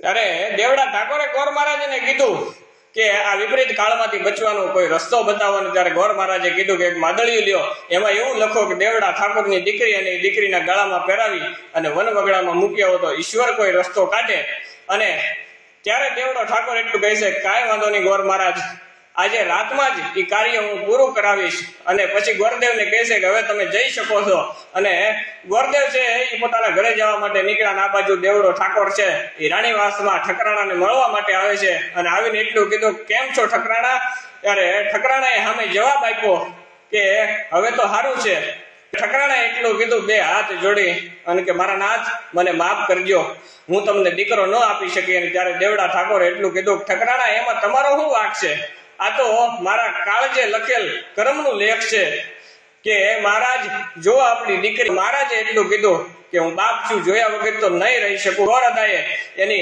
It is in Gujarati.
ત્યારે દેવડા ઠાકોરે ગોર મહારાજને કીધું કે આ વિપરીત કાળમાંથી બચવાનો કોઈ રસ્તો બતાવવાનો. ત્યારે ગોર મહારાજે કીધું કે એક માદળિયું લ્યો, એમાં એવું લખો કે દેવડા ઠાકોરની દીકરી અને એ દીકરીના ગળામાં પહેરાવી અને વનવગડામાં મૂકી આવો તો ઈશ્વર કોઈ રસ્તો કાઢે. અને ત્યારે દેવડો ઠાકોર એટલું કહે છે, કાંઈ વાંધો નહીં ગોર મહારાજ, આજે રાતમાં જ એ કાર્ય હું પૂરું કરાવીશ. અને પછી ગોરદેવને કહે છે કે હવે તમે જઈ શકો છો. અને ગોરદેવ છે એ પોતાના ઘરે જવા માટે નીકળ્યા. આ બાજુ દેવડો ઠાકોર છે એ રાણીવાસમાં ઠકરાણાને મળવા માટે આવે છે. અને આવીને એટલું કીધું, કેમ છો ઠકરાણા? ત્યારે ઠકરાણાએ સામે જવાબ આપ્યો કે હવે તો સારું છે. ઠકરાણાએ એટલું કીધું, બે હાથ જોડી અને કે મારા નાથ, મને માફ કરજો, હું તમને દીકરો ન આપી શકી. અને ત્યારે દેવડા ઠાકોરે એટલું કીધું, ઠકરાણા એમાં તમારો શું વાંક છે? આ તો મારા કાળજે લખેલ કર્મનું લેખ છે કે મહારાજ જો આપણી દીકરી. મહારાજે એટલું કીધું કે હું બાપ છું, જોયા વગર તો નહીં રહી શકું. ગોરદાએ એની